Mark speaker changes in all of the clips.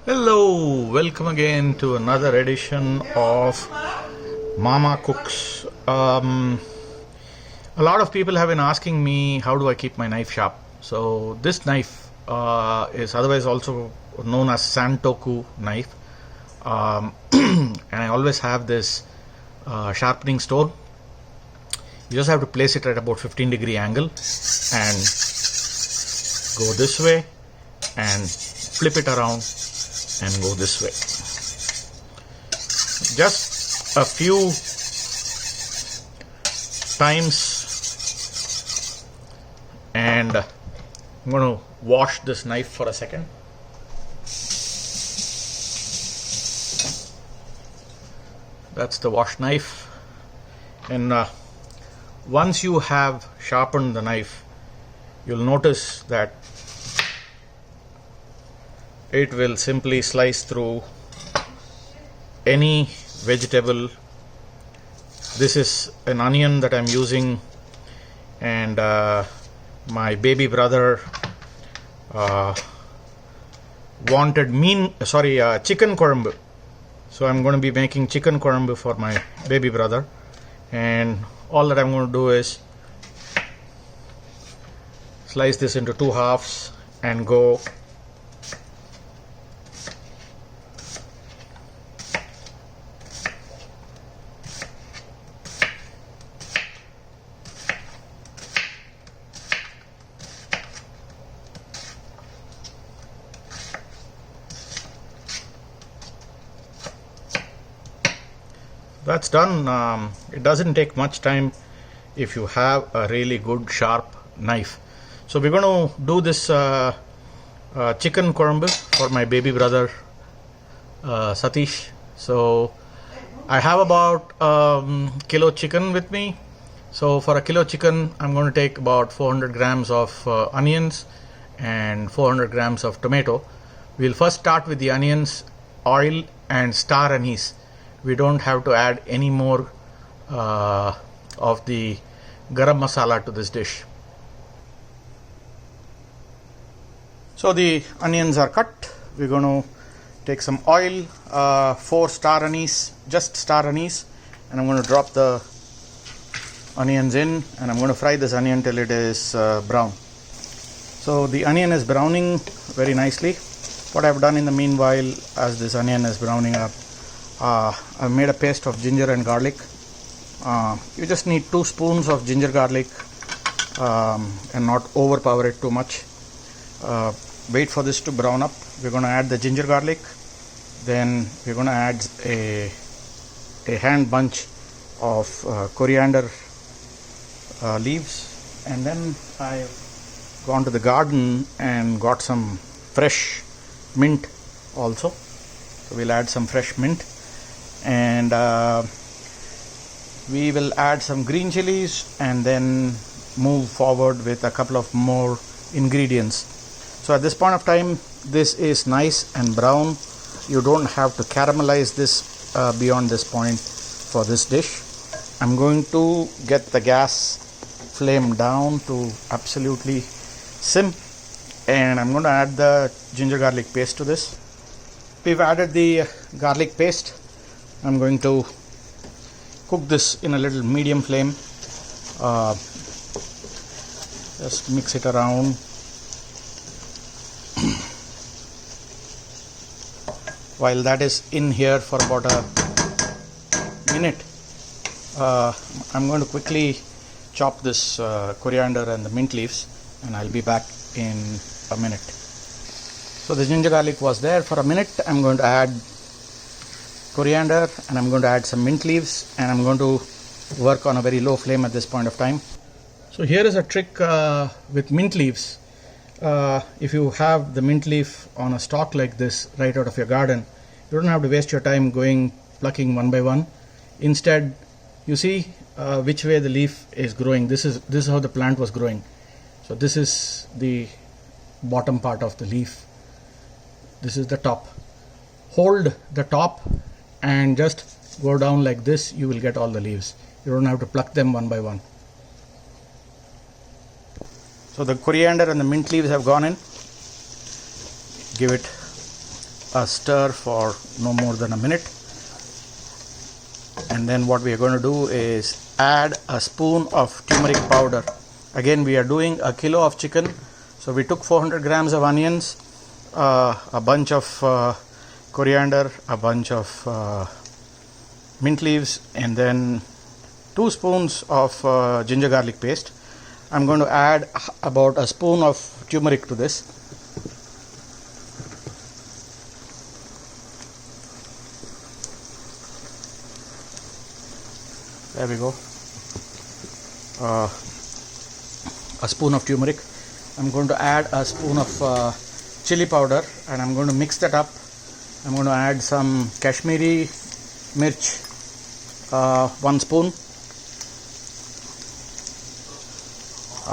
Speaker 1: Hello, welcome again to another edition of Mama Cooks. A lot of people have been asking me how do I keep my knife sharp. So this knife is otherwise also known as Santoku knife, and I always have this sharpening stone. You just have to place it at about 15-degree angle and go this way and flip it around and go this way. Just a few times, and I'm going to wash this knife for a second. That's the wash knife, and once you have sharpened the knife, you'll notice that it will simply slice through any vegetable. This is an onion that I'm using, and my baby brother wanted chicken korambu. So I'm going to be making chicken korambu for my baby brother, and all that I'm going to do is slice this into two halves and go that's done. It doesn't take much time if you have a really good sharp knife. So we're going to do this chicken korambu for my baby brother Satish. So I have about kilo chicken with me. So for a kilo chicken, I'm going to take about 400 grams of onions and 400 grams of tomato. We'll first start with the onions, oil and star anise. We don't have to add any more of the garam masala to this dish. So the onions are cut. We're going to take some oil, 4 star anise, just star anise, and I'm going to drop the onions in, and I'm going to fry this onion till it is brown. So the onion is browning very nicely. What I've done in the meanwhile, as this onion is browning up, I've made a paste of ginger and garlic. You just need 2 spoons of ginger garlic and not overpower it too much. Wait for this to brown up. We're going to add the ginger garlic. Then we're going to add a hand bunch of coriander leaves. And then I've gone to the garden and got some fresh mint also. So we'll add some fresh mint. And we will add some green chilies and then move forward with a couple of more ingredients. So at this point of time, this is nice and brown. You don't have to caramelize this beyond this point for this dish. I'm going to get the gas flame down to absolutely sim, and I'm going to add the ginger garlic paste to this. We've added the garlic paste. I'm going to cook this in a little medium flame. Just mix it around. While that is in here for about a minute, I'm going to quickly chop this coriander and the mint leaves, and I'll be back in a minute. So the ginger garlic was there for a minute. I'm going to add coriander and I'm going to add some mint leaves, and I'm going to work on a very low flame at this point of time. So here is a trick with mint leaves. If you have the mint leaf on a stalk like this right out of your garden, you don't have to waste your time plucking one by one. Instead, you see which way the leaf is growing. This is how the plant was growing. So this is the bottom part of the leaf. This is the top. Hold the top and just go down like this. You will get all the leaves. You don't have to pluck them one by one. So the coriander and the mint leaves have gone in. Give it a stir for no more than a minute. And then what we are going to do is add a spoon of turmeric powder. Again, we are doing a kilo of chicken, so we took 400 grams of onions, a bunch of coriander, a bunch of mint leaves, and then 2 spoons of ginger garlic paste. I'm going to add about a spoon of turmeric to this. There we go. A spoon of turmeric. I'm going to add a spoon of chili powder, and I'm going to mix that up. I'm going to add some Kashmiri mirch, 1 spoon.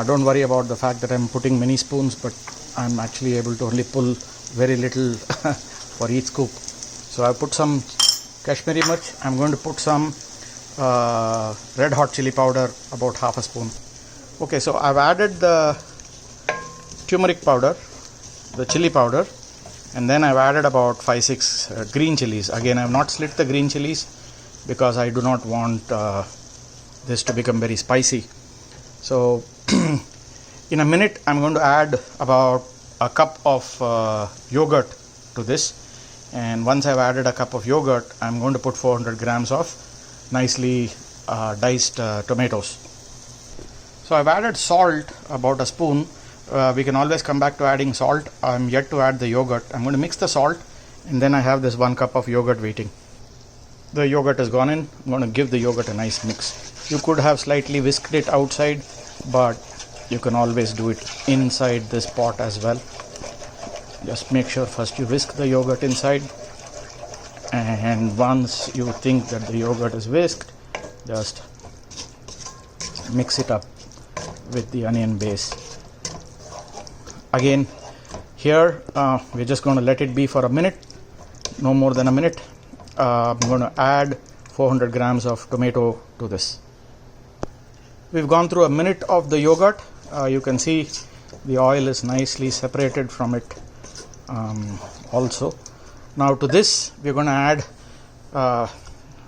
Speaker 1: Don't worry about the fact that I'm putting many spoons, but I'm actually able to only pull very little for each scoop. So I put some Kashmiri mirch. I'm going to put some red hot chili powder, about half a spoon. Okay, so I've added the turmeric powder, the chili powder, and then I've added about 5-6 green chilies. Again, I have not slit the green chilies because I do not want this to become very spicy. So in a minute I'm going to add about a cup of yogurt to this, and once I've added a cup of yogurt, I'm going to put 400 grams of nicely diced tomatoes. So I've added salt, about a spoon. We can always come back to adding salt. I'm yet to add the yogurt. I'm going to mix the salt, and then I have this 1 cup of yogurt waiting. The yogurt has gone in. I'm going to give the yogurt a nice mix. You could have slightly whisked it outside, but you can always do it inside this pot as well. Just make sure first you whisk the yogurt inside, and once you think that the yogurt is whisked, just mix it up with the onion base. Again, here we're just going to let it be for a minute, no more than a minute. I'm going to add 400 grams of tomato to this. We've gone through a minute of the yogurt. You can see the oil is nicely separated from it also. Now to this we're going to add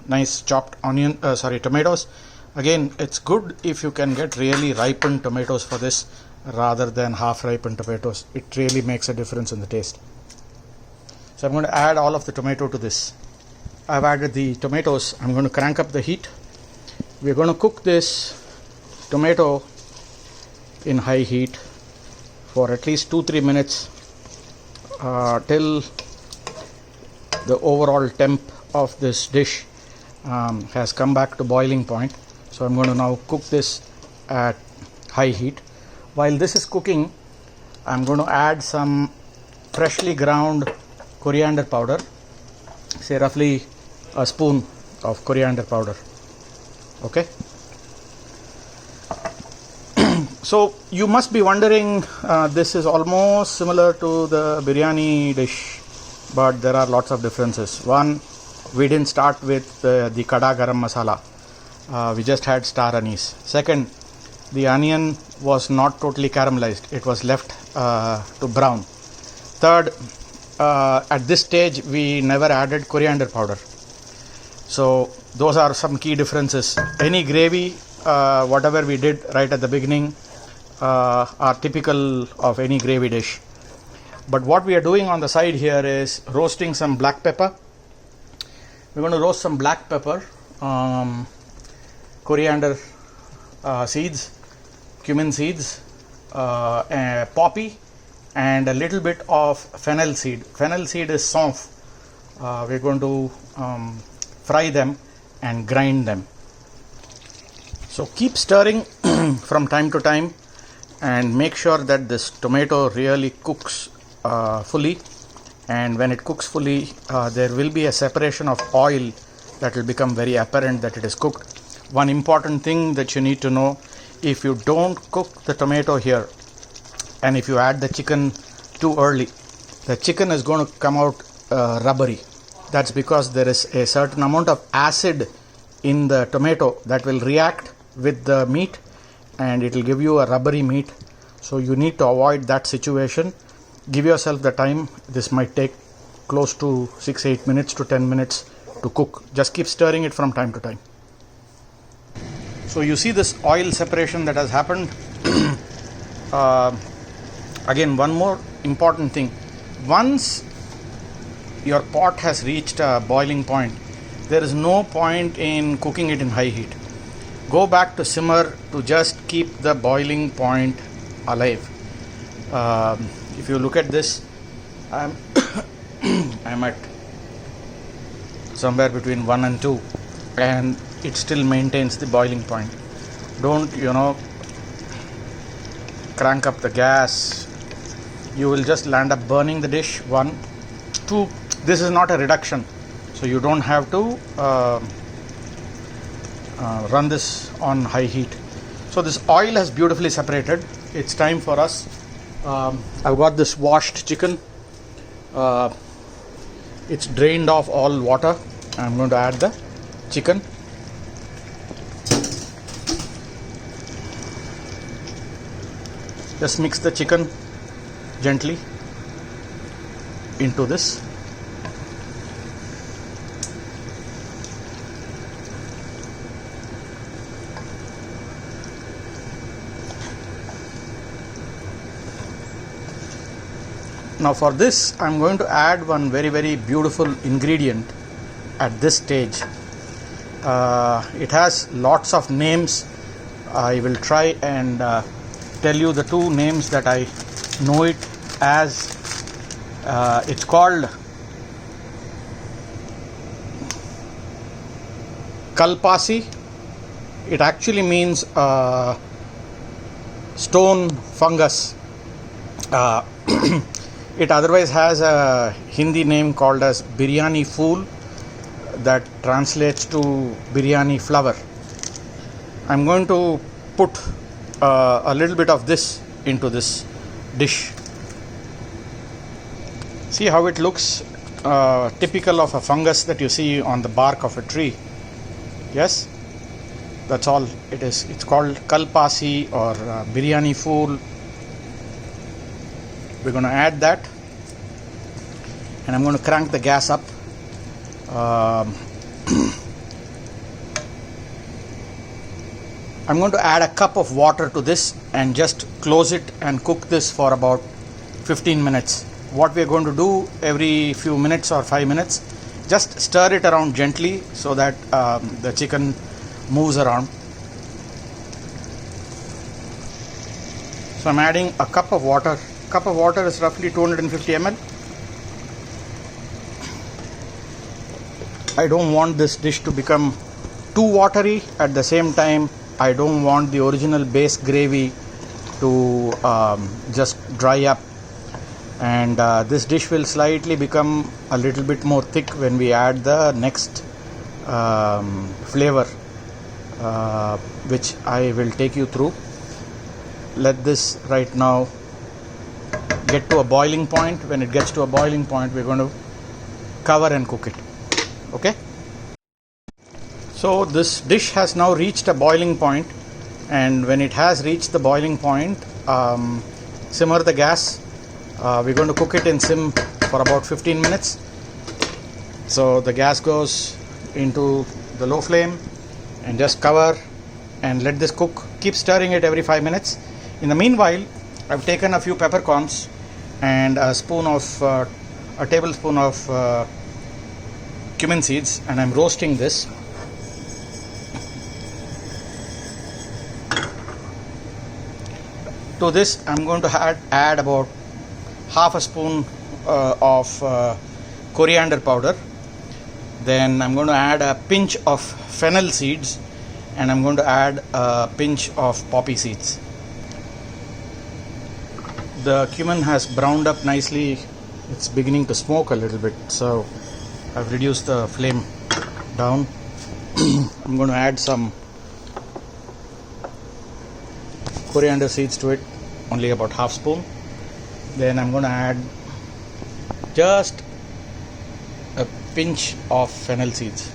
Speaker 1: nice chopped tomatoes. Again, it's good if you can get really ripened tomatoes for this rather than half ripened tomatoes. It really makes a difference in the taste. So I'm going to add all of the tomato to this. I've added the tomatoes. I'm going to crank up the heat. We're going to cook this tomato in high heat for at least 2-3 minutes till the overall temp of this dish has come back to boiling point. So I'm going to now cook this at high heat. While this is cooking, I'm going to add some freshly ground coriander powder, say roughly a spoon of coriander powder. Okay. So you must be wondering, this is almost similar to the biryani dish, but there are lots of differences. One, we didn't start with the kada garam masala. We just had star anise. Second, the onion was not totally caramelized. It was left to brown. Third, at this stage we never added coriander powder. So those are some key differences. Any gravy, whatever we did right at the beginning, are typical of any gravy dish. But what we are doing on the side here is roasting some black pepper. We're going to roast some black pepper, coriander seeds, cumin seeds, poppy, and a little bit of fennel seed. Fennel seed is saunf. We're going to fry them and grind them. So keep stirring from time to time and make sure that this tomato really cooks fully. And when it cooks fully, there will be a separation of oil that will become very apparent that it is cooked. One important thing that you need to know, if you don't cook the tomato here and if you add the chicken too early, the chicken is going to come out rubbery. That's because there is a certain amount of acid in the tomato that will react with the meat and it will give you a rubbery meat. So you need to avoid that situation. Give yourself the time. This might take close to 6-8 minutes to 10 minutes to cook. Just keep stirring it from time to time. So you see this oil separation that has happened. Again, one more important thing. Once your pot has reached a boiling point, there is no point in cooking it in high heat. Go back to simmer to just keep the boiling point alive. If you look at this, I'm I'm at somewhere between 1 and 2, and it still maintains the boiling point. Don't crank up the gas. You will just land up burning the dish. 1, 2, this is not a reduction, so you don't have to run this on high heat. So this oil has beautifully separated. It's time for us. I've got this washed chicken. It's drained off all water. I'm going to add the chicken. Just mix the chicken gently into this. Now for this, I'm going to add one very, very beautiful ingredient at this stage. It has lots of names. I will try and tell you the 2 names that I know it as. It's called Kalpasi. It actually means stone fungus. It otherwise has a Hindi name called as biryani fool, that translates to biryani flower. I'm going to put a little bit of this into this dish. See how it looks, typical of a fungus that you see on the bark of a tree. Yes, that's all it is. It's called Kalpasi or biryani fool. We're going to add that, and I'm going to crank the gas up. I'm going to add a cup of water to this and just close it and cook this for about 15 minutes. What we are going to do every few minutes or 5 minutes, just stir it around gently so that the chicken moves around. So I'm adding a cup of water. Cup of water is roughly 250 ml. I don't want this dish to become too watery. At the same time, I don't want the original base gravy to just dry up, and this dish will slightly become a little bit more thick when we add the next flavor, which I will take you through. Let this right now get to a boiling point. When it gets to a boiling point, we're going to cover and cook it. Okay, so this dish has now reached a boiling point, and when it has reached the boiling point, simmer the gas. We're going to cook it in sim for about 15 minutes. So the gas goes into the low flame and just cover and let this cook. Keep stirring it every 5 minutes. In the meanwhile, I've taken a few peppercorns and a tablespoon of cumin seeds, and I'm roasting this. To this, I'm going to add about half a spoon of coriander powder. Then I'm going to add a pinch of fennel seeds, and I'm going to add a pinch of poppy seeds. The cumin has browned up nicely. It's beginning to smoke a little bit, so I've reduced the flame down. I'm going to add some coriander seeds to it, only about half spoon. Then I'm going to add just a pinch of fennel seeds.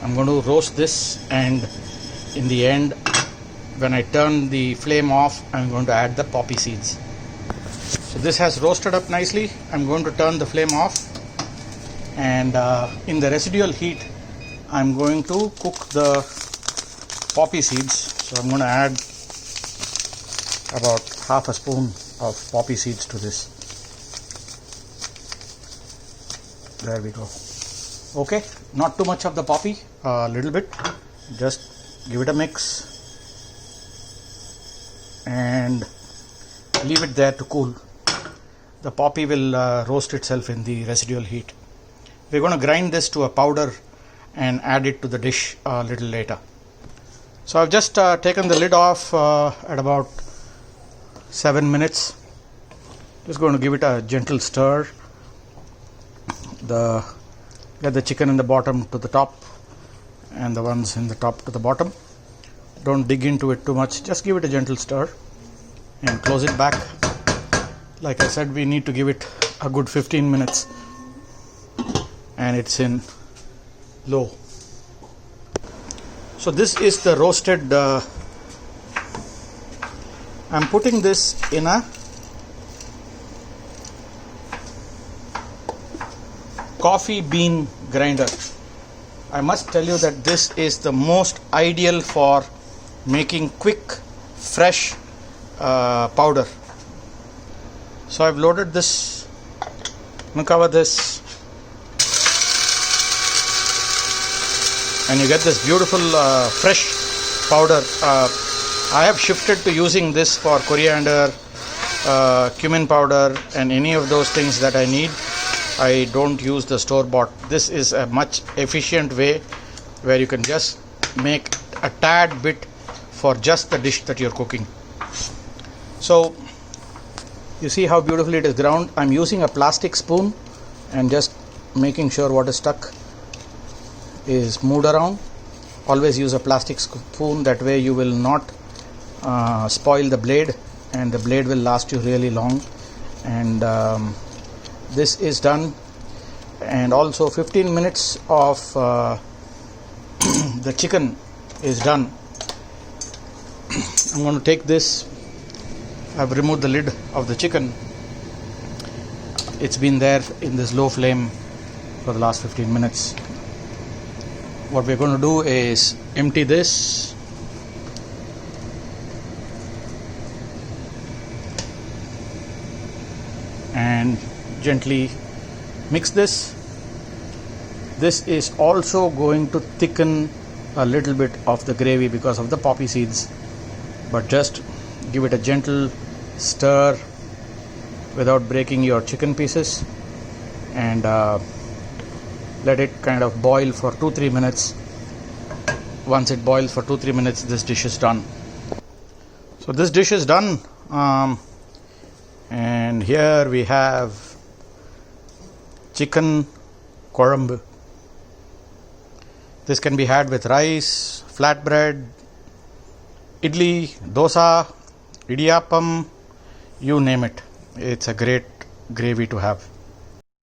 Speaker 1: I'm going to roast this, and in the end, when I turn the flame off, I'm going to add the poppy seeds. So this has roasted up nicely. I'm going to turn the flame off, and in the residual heat I'm going to cook the poppy seeds. So I'm going to add about half a spoon of poppy seeds to this. There we go. Okay, not too much of the poppy, a little bit. Just give it a mix and leave it there to cool. The poppy will roast itself in the residual heat. We're going to grind this to a powder and add it to the dish a little later. So I've just taken the lid off at about 7 minutes. Just going to give it a gentle stir. Get the chicken in the bottom to the top and the ones in the top to the bottom. Don't dig into it too much, just give it a gentle stir and close it back. Like I said, we need to give it a good 15 minutes, and it's in low. So this is the roasted, I'm putting this in a coffee bean grinder. I must tell you that this is the most ideal for making quick, fresh powder. So I've loaded this. I'm going to cover this, and you get this beautiful fresh powder. I have shifted to using this for coriander, cumin powder, and any of those things that I need. I don't use the store-bought. This is a much efficient way where you can just make a tad bit for just the dish that you're cooking. So you see how beautifully it is ground. I'm using a plastic spoon and just making sure what is stuck is moved around. Always use a plastic spoon, that way you will not spoil the blade, and the blade will last you really long. And this is done, and also 15 minutes of the chicken is done. I'm going to take this. I've removed the lid of the chicken. It's been there in this low flame for the last 15 minutes. What we're going to do is empty this, and gently mix this. This is also going to thicken a little bit of the gravy because of the poppy seeds, but just give it a gentle stir without breaking your chicken pieces, and let it kind of boil for 2-3 minutes. Once it boils for 2-3 minutes, this dish is done. So this dish is done, and here we have chicken korambu. This can be had with rice, flatbread, idli, dosa, idiyappam, you name it. It's a great gravy to have.